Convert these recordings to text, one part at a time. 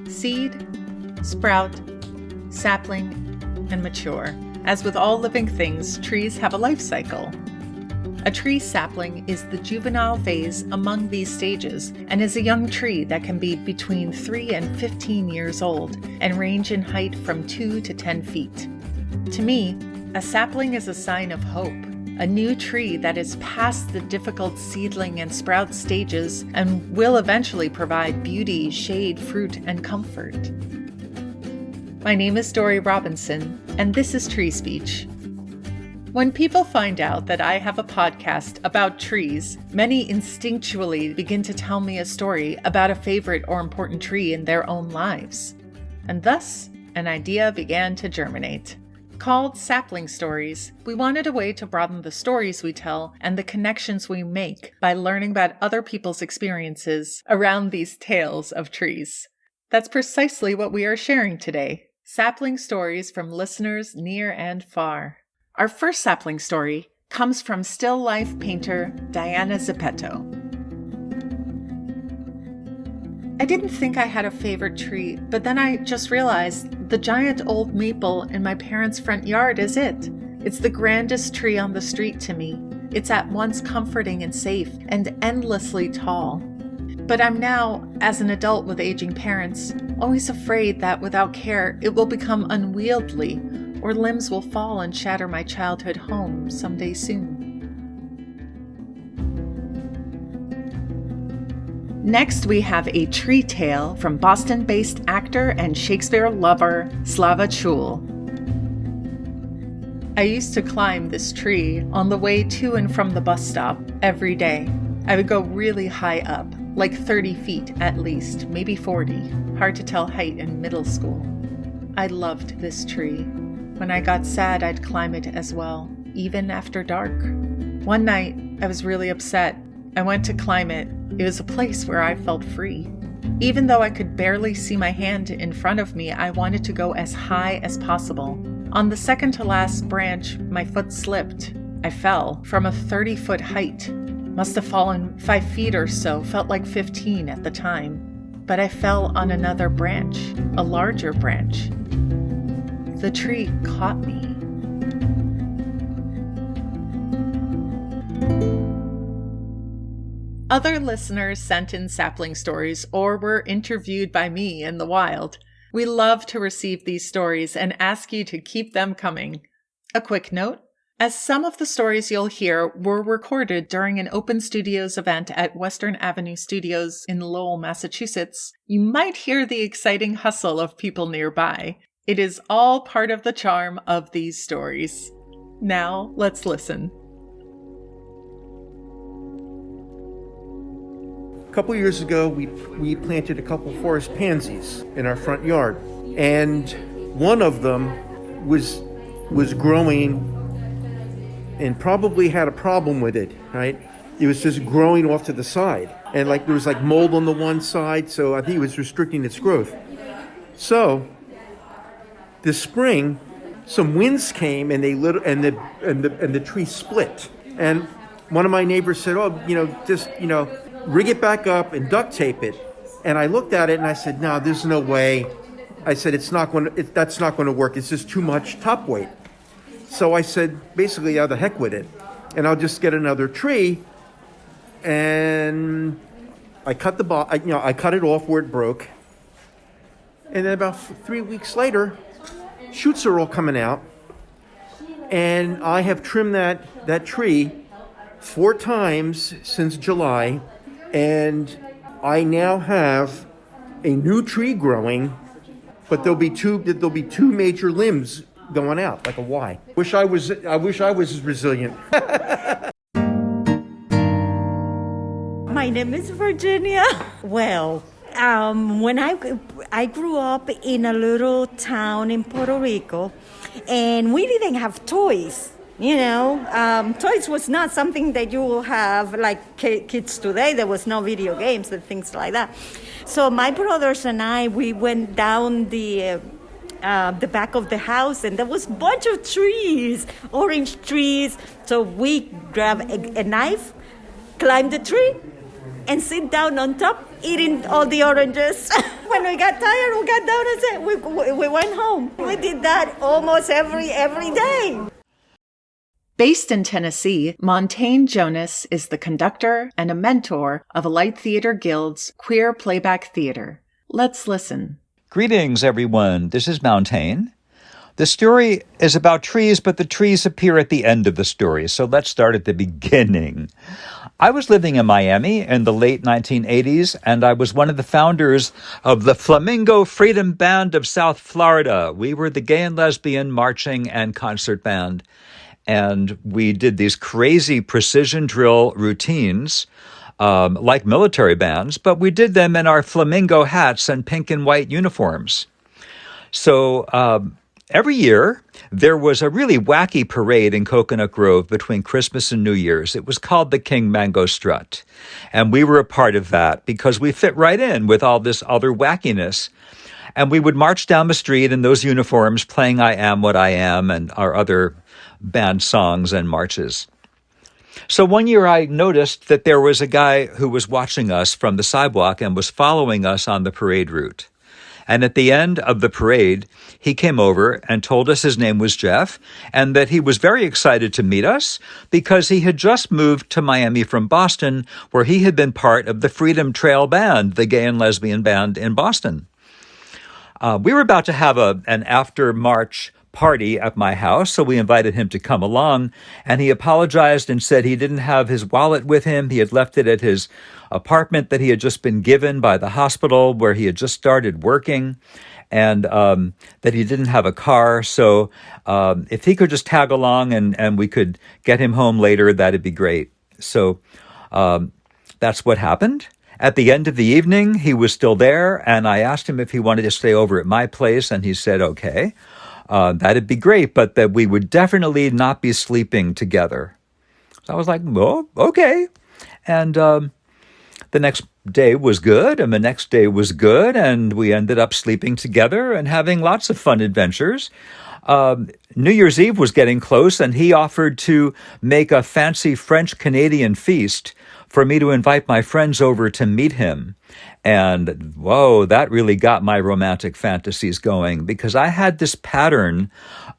Seed, sprout, sapling, and mature. As with all living things, trees have a life cycle. A tree sapling is the juvenile phase among these stages and is a young tree that can be between 3 and 15 years old and range in height from 2 to 10 feet. To me, a sapling is a sign of hope, a new tree that is past the difficult seedling and sprout stages and will eventually provide beauty, shade, fruit, and comfort. My name is Dory Robinson, and this is Tree Speech. When people find out that I have a podcast about trees, many instinctually begin to tell me a story about a favorite or important tree in their own lives. And thus, an idea began to germinate. Called Sapling Stories, we wanted a way to broaden the stories we tell and the connections we make by learning about other people's experiences around these tales of trees. That's precisely what we are sharing today. Sapling stories from listeners near and far. Our first sapling story comes from still life painter Diana Zeppetto. I didn't think I had a favorite tree, but then I just realized the giant old maple in my parents' front yard is it. It's the grandest tree on the street to me. It's at once comforting and safe and endlessly tall. But I'm now, as an adult with aging parents, always afraid that without care it will become unwieldy or limbs will fall and shatter my childhood home someday soon. Next, we have a tree tale from Boston-based actor and Shakespeare lover Slava Chul. I used to climb this tree on the way to and from the bus stop every day. I would go really high up, like 30 feet at least, maybe 40. Hard to tell height in middle school. I loved this tree. When I got sad, I'd climb it as well, even after dark. One night, I was really upset. I went to climb it. It was a place where I felt free. Even though I could barely see my hand in front of me, I wanted to go as high as possible. On the second to last branch, my foot slipped. I fell from a 30-foot height. Must have fallen 5 feet or so, felt like 15 at the time. But I fell on another branch, a larger branch. The tree caught me. Other listeners sent in sapling stories or were interviewed by me in the wild. We love to receive these stories and ask you to keep them coming. A quick note, as some of the stories you'll hear were recorded during an Open Studios event at Western Avenue Studios in Lowell, Massachusetts, you might hear the exciting hustle of people nearby. It is all part of the charm of these stories. Now, let's listen. A couple years ago, we planted a couple forest pansies in our front yard, and one of them was growing and probably had a problem with it, right? It was just growing off to the side, and there was mold on the one side, so I think it was restricting its growth. So this spring, some winds came and the tree split. And one of my neighbors said, rig it back up and duct tape it. And I looked at it and I said, no, there's no way. I said, that's not going to work. It's just too much top weight. So I said, basically, the heck with it. And I'll just get another tree. And I cut I cut it off where it broke. And then about 3 weeks later, shoots are all coming out. And I have trimmed that tree 4 times since July. And I now have a new tree growing, but there'll be two major limbs going out, like a Y. I wish I was as resilient. My name is Virginia. Well, when I grew up in a little town in Puerto Rico, and we didn't have toys. Toys was not something that you will have like kids today. There was no video games and things like that. So my brothers and I, we went down the the back of the house, and there was a bunch of trees, orange trees. So we grabbed a knife, climbed the tree, and sit down on top, eating all the oranges. When we got tired, we got down and said, we went home. We did that almost every day. Based in Tennessee, Montaigne Jonas is the conductor and a mentor of Light Theater Guild's Queer Playback Theater. Let's listen. Greetings, everyone. This is Montaigne. The story is about trees, but the trees appear at the end of the story, so let's start at the beginning. I was living in Miami in the late 1980s, and I was one of the founders of the Flamingo Freedom Band of South Florida. We were the gay and lesbian marching and concert band, and we did these crazy precision drill routines like military bands, but we did them in our flamingo hats and pink and white uniforms. So every year, there was a really wacky parade in Coconut Grove between Christmas and New Year's. It was called the King Mango Strut. And we were a part of that because we fit right in with all this other wackiness. And we would march down the street in those uniforms playing I Am What I Am and our other band songs and marches. So one year I noticed that there was a guy who was watching us from the sidewalk and was following us on the parade route. And at the end of the parade, he came over and told us his name was Jeff and that he was very excited to meet us because he had just moved to Miami from Boston, where he had been part of the Freedom Trail Band, the gay and lesbian band in Boston. We were about to have an after-march party at my house, so we invited him to come along, and he apologized and said he didn't have his wallet with him. He had left it at his apartment that he had just been given by the hospital where he had just started working, and that he didn't have a car. So if he could just tag along and we could get him home later, that'd be great. So that's what happened. At the end of the evening, he was still there, and I asked him if he wanted to stay over at my place, and he said, okay. That'd be great, but that we would definitely not be sleeping together. So I was like, well, okay. And the next day was good, and the next day was good, and we ended up sleeping together and having lots of fun adventures. New Year's Eve was getting close, and he offered to make a fancy French-Canadian feast for me to invite my friends over to meet him. And whoa, that really got my romantic fantasies going because I had this pattern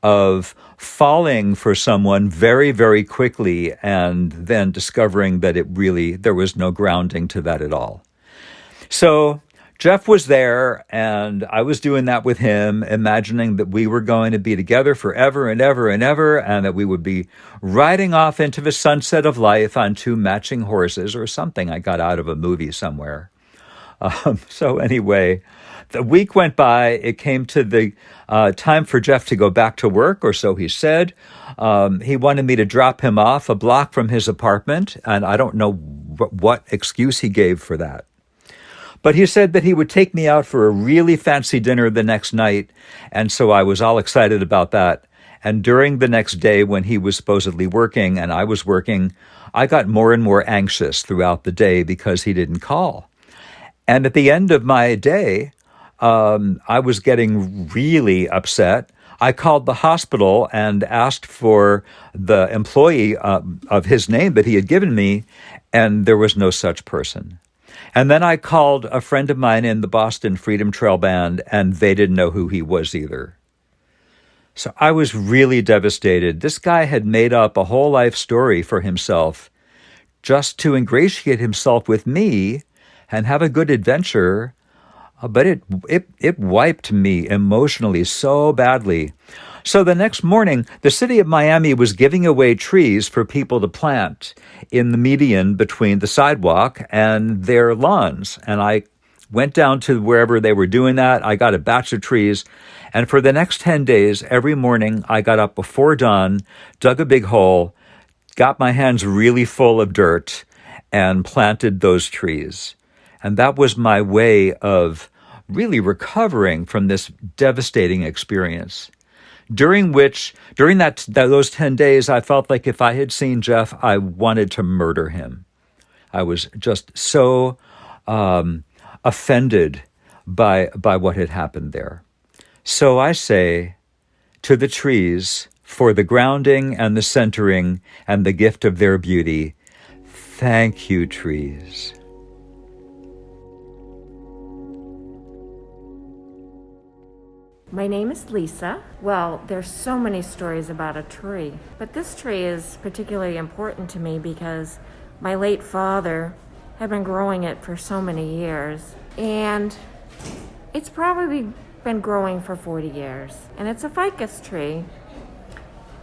of falling for someone very, very quickly and then discovering that there was no grounding to that at all. So Jeff was there, and I was doing that with him, imagining that we were going to be together forever and ever and ever, and that we would be riding off into the sunset of life on two matching horses or something I got out of a movie somewhere. So anyway, the week went by. It came to the time for Jeff to go back to work, or so he said. He wanted me to drop him off a block from his apartment, and I don't know what excuse he gave for that. But he said that he would take me out for a really fancy dinner the next night, and so I was all excited about that. And during the next day when he was supposedly working and I was working, I got more and more anxious throughout the day because he didn't call. And at the end of my day, I was getting really upset. I called the hospital and asked for the employee of his name that he had given me, and there was no such person. And then I called a friend of mine in the Boston Freedom Trail Band, and they didn't know who he was either. So I was really devastated. This guy had made up a whole life story for himself just to ingratiate himself with me and have a good adventure, but it wiped me emotionally so badly. So the next morning, the city of Miami was giving away trees for people to plant in the median between the sidewalk and their lawns. And I went down to wherever they were doing that. I got a batch of trees. And for the next 10 days, every morning, I got up before dawn, dug a big hole, got my hands really full of dirt, and planted those trees. And that was my way of really recovering from this devastating experience. During those 10 days, I felt like if I had seen Jeff, I wanted to murder him. I was just so offended by what had happened there. So I say to the trees, for the grounding and the centering and the gift of their beauty, thank you, trees. My name is Lisa. Well, there's so many stories about a tree, but this tree is particularly important to me because my late father had been growing it for so many years, and it's probably been growing for 40 years. And it's a ficus tree,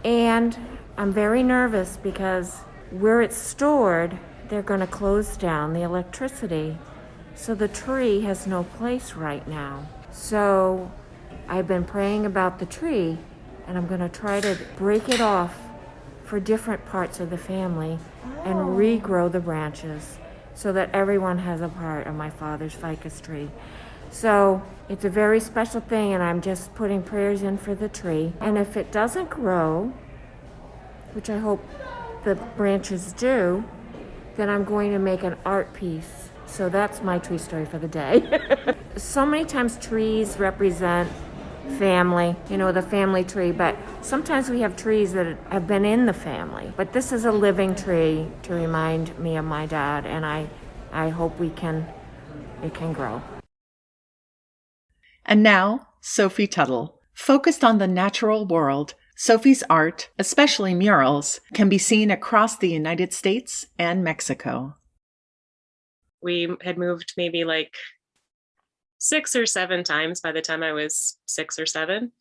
and I'm very nervous because where it's stored, they're going to close down the electricity, so the tree has no place right now. So I've been praying about the tree, and I'm going to try to break it off for different parts of the family and regrow the branches so that everyone has a part of my father's ficus tree. So it's a very special thing, and I'm just putting prayers in for the tree. And if it doesn't grow, which I hope the branches do, then I'm going to make an art piece. So that's my tree story for the day. So many times trees represent family, the family tree, but sometimes we have trees that have been in the family. But this is a living tree to remind me of my dad, and I hope it can grow. And now, Sophie Tuttle. Focused on the natural world, Sophie's art, especially murals, can be seen across the United States and Mexico. We had moved maybe like 6 or 7 times by the time I was 6 or 7.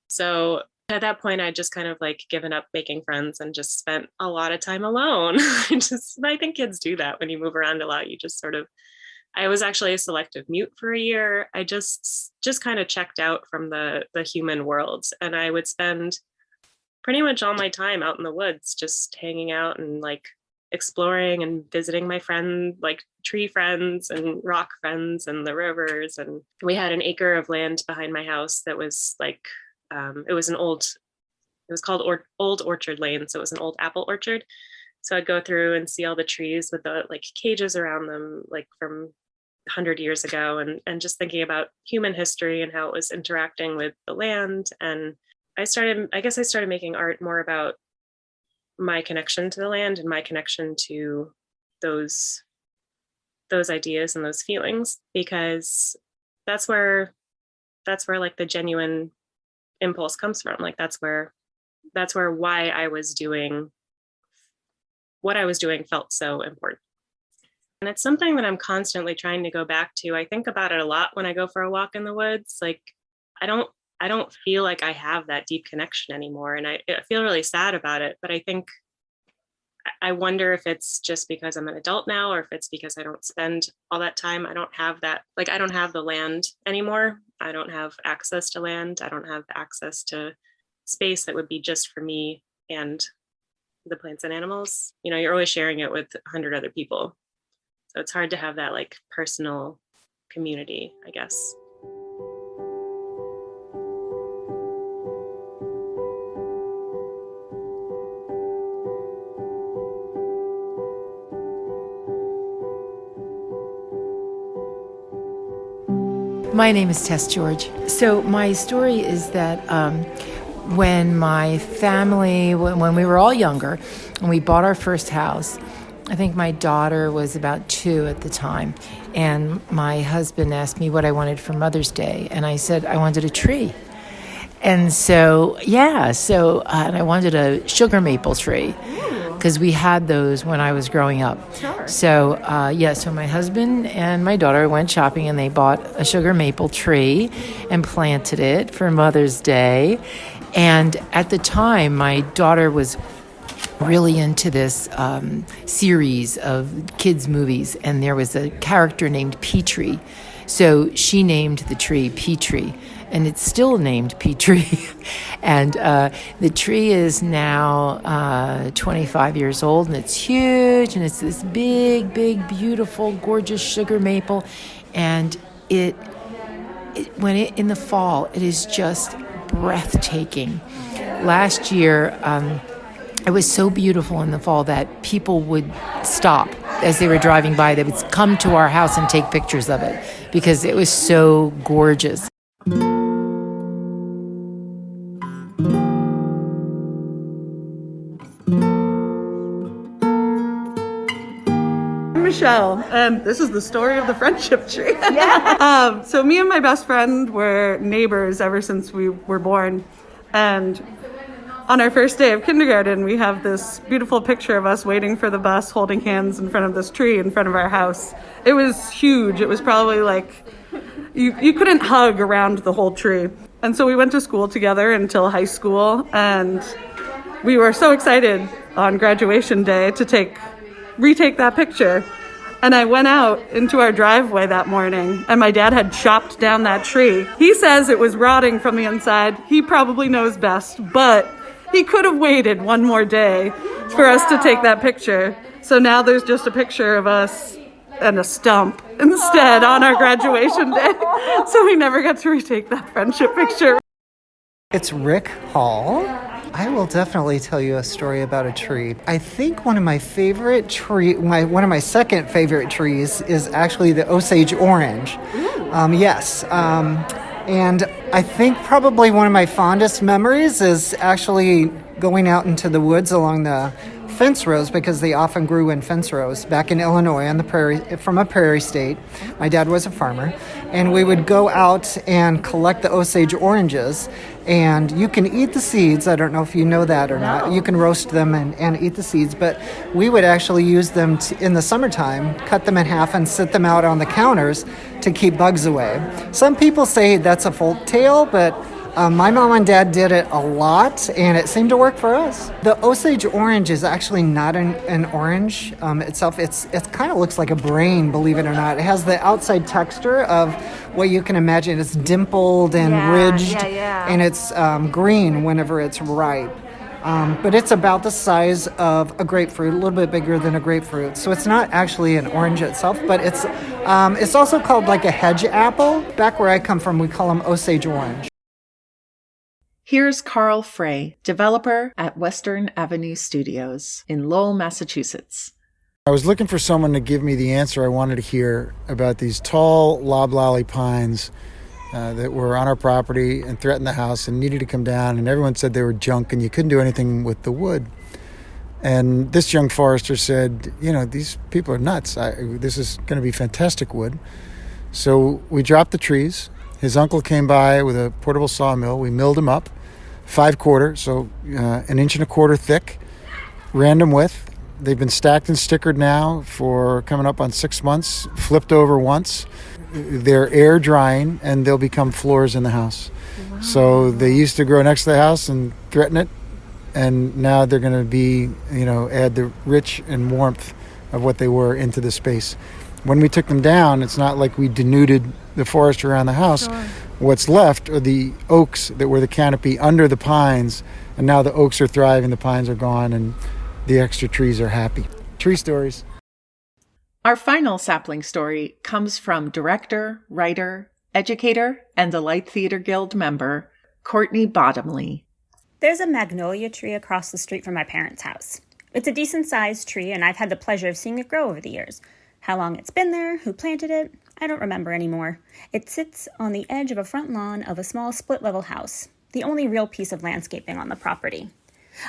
So at that point, I just kind of like given up making friends and just spent a lot of time alone. I think kids do that when you move around a lot. You just sort of, I was actually a selective mute for a year. I just kind of checked out from the human world, and I would spend pretty much all my time out in the woods, just hanging out and like exploring and visiting my friend, like tree friends and rock friends and the rivers. And we had an acre of land behind my house that was like, it was called Old Orchard Lane. So it was an old apple orchard. So I'd go through and see all the trees with the like cages around them, like from 100 years ago, and just thinking about human history and how it was interacting with the land. And I guess I started making art more about my connection to the land and my connection to those ideas and those feelings, because that's where like the genuine impulse comes from. Like that's where why I was doing what I was doing felt so important. And it's something that I'm constantly trying to go back to. I think about it a lot when I go for a walk in the woods. Like I don't feel like I have that deep connection anymore. And I feel really sad about it. But I wonder if it's just because I'm an adult now, or if it's because I don't spend all that time. I don't have that, like I don't have the land anymore. I don't have access to land. I don't have access to space that would be just for me and the plants and animals. You're always sharing it with 100 other people. So it's hard to have that like personal community, I guess. My name is Tess George. So my story is that when my family, when we were all younger, and we bought our first house, I think my daughter was about 2 at the time, and my husband asked me what I wanted for Mother's Day, and I said I wanted a tree. And so, and I wanted a sugar maple tree, because we had those when I was growing up. Sure. So, so my husband and my daughter went shopping, and they bought a sugar maple tree and planted it for Mother's Day. And at the time, my daughter was really into this series of kids' movies, and there was a character named Petrie. So she named the tree Petrie, and it's still named Petrie. And the tree is now 25 years old, and it's huge, and it's this big, big, beautiful, gorgeous sugar maple. And in the fall, it is just breathtaking. Last year, it was so beautiful in the fall that people would stop as they were driving by. They would come to our house and take pictures of it because it was so gorgeous. I'm Michelle, and this is the story of the friendship tree. So me and my best friend were neighbors ever since we were born, and on our first day of kindergarten, we have this beautiful picture of us waiting for the bus, holding hands in front of this tree in front of our house. It was huge. It was probably like, you couldn't hug around the whole tree. And so we went to school together until high school, and we were so excited on graduation day to retake that picture. And I went out into our driveway that morning, and my dad had chopped down that tree. He says it was rotting from the inside. He probably knows best, but he could have waited one more day for us to take that picture. So now there's just a picture of us and a stump instead on our graduation day. So we never got to retake that friendship picture. It's Rick Hall. I will definitely tell you a story about a tree. I think one of my second favorite trees is actually the Osage orange. And I think probably one of my fondest memories is actually going out into the woods along the fence rows, because they often grew in fence rows back in Illinois on the prairie, from a prairie state. My dad was a farmer, and we would go out and collect the Osage oranges, and you can eat the seeds. I don't know if you know that or not. You can roast them and eat the seeds, but we would actually use them in the summertime, cut them in half and sit them out on the counters to keep bugs away. Some people say that's a folk tale, but my mom and dad did it a lot, and it seemed to work for us. The Osage orange is actually not an orange itself. It kind of looks like a brain, believe it or not. It has the outside texture of what you can imagine. It's dimpled and ridged, and it's green whenever it's ripe. But it's about the size of a grapefruit, a little bit bigger than a grapefruit. So it's not actually an orange itself, but it's also called like a hedge apple. Back where I come from, we call them Osage orange. Here's Carl Frey, developer at Western Avenue Studios in Lowell, Massachusetts. I was looking for someone to give me the answer I wanted to hear about these tall loblolly pines that were on our property and threatened the house and needed to come down, and everyone said they were junk and you couldn't do anything with the wood. And this young forester said, these people are nuts. This is going to be fantastic wood. So we dropped the trees. His uncle came by with a portable sawmill. We milled them up, 5/4, so 1.25 inches thick, random width. They've been stacked and stickered now for coming up on 6 months, flipped over once. They're air drying, and they'll become floors in the house. Wow. So they used to grow next to the house and threaten it, and now they're going to be, add the rich and warmth of what they were into the space. When we took them down, it's not like we denuded the forest around the house. Sure. What's left are the oaks that were the canopy under the pines, and now the oaks are thriving, the pines are gone, and the extra trees are happy. Tree stories. Our final sapling story comes from director, writer, educator, and the Light Theater Guild member, Courtney Bottomley. There's a magnolia tree across the street from my parents' house. It's a decent-sized tree, and I've had the pleasure of seeing it grow over the years. How long it's been there, who planted it, I don't remember anymore. It sits on the edge of a front lawn of a small split-level house, the only real piece of landscaping on the property.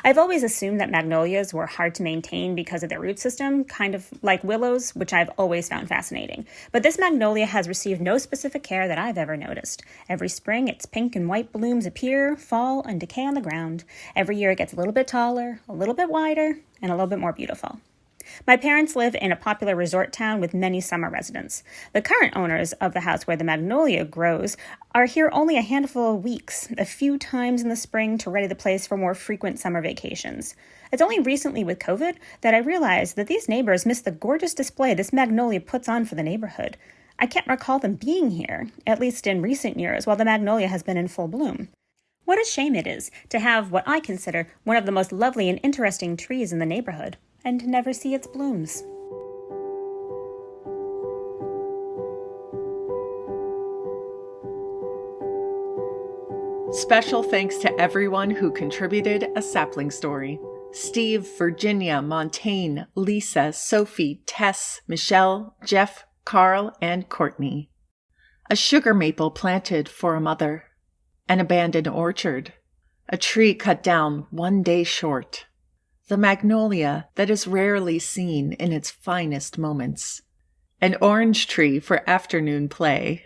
I've always assumed that magnolias were hard to maintain because of their root system, kind of like willows, which I've always found fascinating. But this magnolia has received no specific care that I've ever noticed. Every spring, its pink and white blooms appear, fall, and decay on the ground. Every year, it gets a little bit taller, a little bit wider, and a little bit more beautiful. My parents live in a popular resort town with many summer residents. The current owners of the house where the magnolia grows are here only a handful of weeks, a few times in the spring to ready the place for more frequent summer vacations. It's only recently with COVID that I realized that these neighbors miss the gorgeous display this magnolia puts on for the neighborhood. I can't recall them being here, at least in recent years, while the magnolia has been in full bloom. What a shame it is to have what I consider one of the most lovely and interesting trees in the neighborhood, and never see its blooms. Special thanks to everyone who contributed a sapling story. Steve, Virginia, Montaigne, Lisa, Sophie, Tess, Michelle, Jeff, Carl, and Courtney. A sugar maple planted for a mother. An abandoned orchard. A tree cut down one day short. the magnolia that is rarely seen in its finest moments, an orange tree for afternoon play,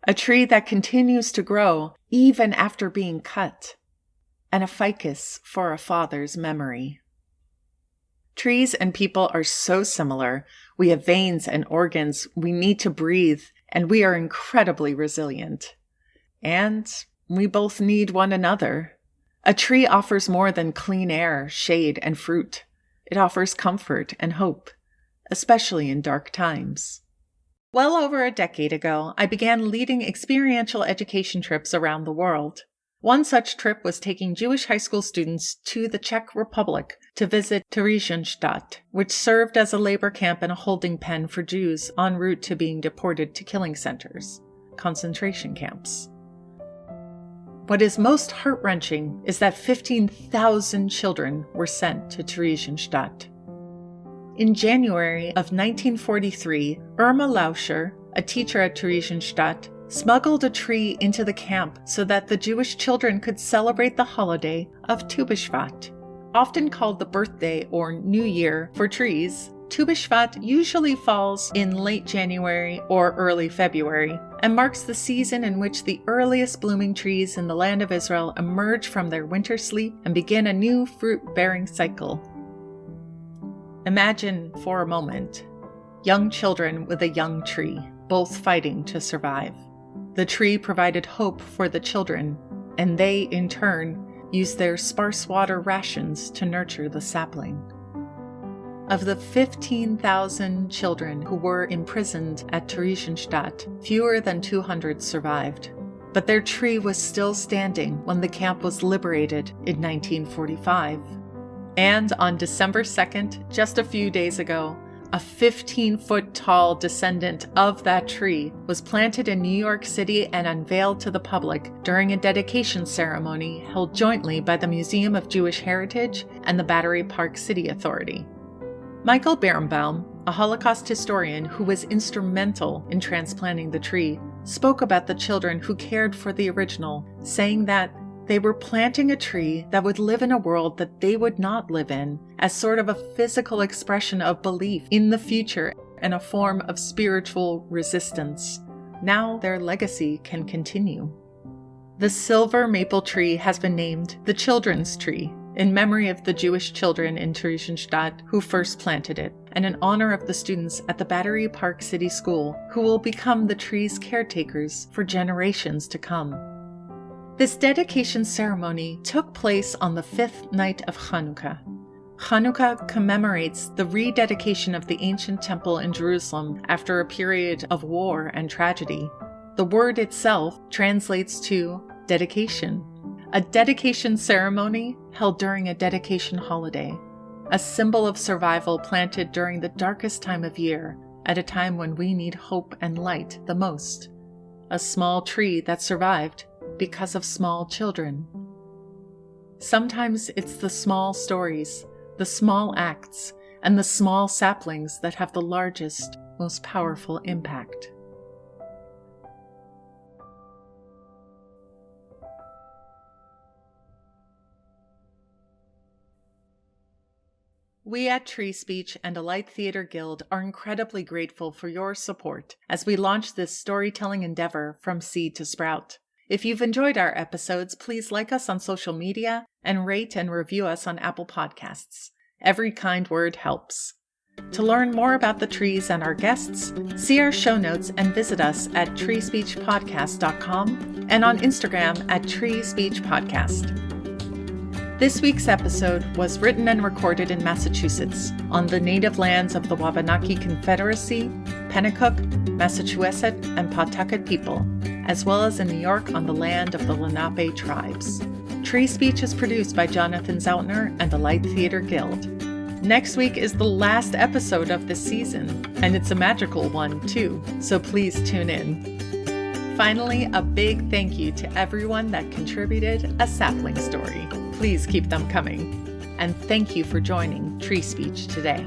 a tree that continues to grow even after being cut, and a ficus for a father's memory. Trees and people are so similar. We have veins and organs, we need to breathe, and we are incredibly resilient. And we both need one another. A tree offers more than clean air, shade, and fruit. It offers comfort and hope, especially in dark times. Well over a decade ago, I began leading experiential education trips around the world. One such trip was taking Jewish high school students to the Czech Republic to visit Theresienstadt, which served as a labor camp and a holding pen for Jews en route to being deported to killing centers, concentration camps. What is most heart-wrenching is that 15,000 children were sent to Theresienstadt. In January of 1943, Irma Lauscher, a teacher at Theresienstadt, smuggled a tree into the camp so that the Jewish children could celebrate the holiday of Tu B'Shvat. Often called the birthday or New Year for trees, Tu B'Shvat usually falls in late January or early February and marks the season in which the earliest blooming trees in the land of Israel emerge from their winter sleep and begin a new fruit-bearing cycle. Imagine for a moment young children with a young tree, both fighting to survive. The tree provided hope for the children, and they, in turn, used their sparse water rations to nurture the sapling. Of the 15,000 children who were imprisoned at Theresienstadt, fewer than 200 survived. But their tree was still standing when the camp was liberated in 1945. And on December 2nd, just a few days ago, a 15-foot-tall descendant of that tree was planted in New York City and unveiled to the public during a dedication ceremony held jointly by the Museum of Jewish Heritage and the Battery Park City Authority. Michael Berenbaum, a Holocaust historian who was instrumental in transplanting the tree, spoke about the children who cared for the original, saying that they were planting a tree that would live in a world that they would not live in, as sort of a physical expression of belief in the future and a form of spiritual resistance. Now their legacy can continue. The silver maple tree has been named the Children's Tree, in memory of the Jewish children in Theresienstadt who first planted it, and in honor of the students at the Battery Park City School who will become the tree's caretakers for generations to come. This dedication ceremony took place on the 5th night of Hanukkah. Hanukkah commemorates the rededication of the ancient temple in Jerusalem after a period of war and tragedy. The word itself translates to dedication, a dedication ceremony held during a dedication holiday, a symbol of survival planted during the darkest time of year, at a time when we need hope and light the most. A small tree that survived because of small children. Sometimes it's the small stories, the small acts, and the small saplings that have the largest, most powerful impact. We at Tree Speech and Alight Theater Guild are incredibly grateful for your support as we launch this storytelling endeavor from seed to sprout. If you've enjoyed our episodes, please like us on social media and rate and review us on Apple Podcasts. Every kind word helps. To learn more about the trees and our guests, see our show notes and visit us at treespeechpodcast.com and on Instagram at treespeechpodcast. This week's episode was written and recorded in Massachusetts on the native lands of the Wabanaki Confederacy, Pennacook, Massachusetts, and Pawtucket people, as well as in New York on the land of the Lenape tribes. Tree Speech is produced by Jonathan Zautner and the Light Theater Guild. Next week is the last episode of this season, and it's a magical one too, so please tune in. Finally, a big thank you to everyone that contributed a sapling story. Please keep them coming. And thank you for joining Tree Speech today.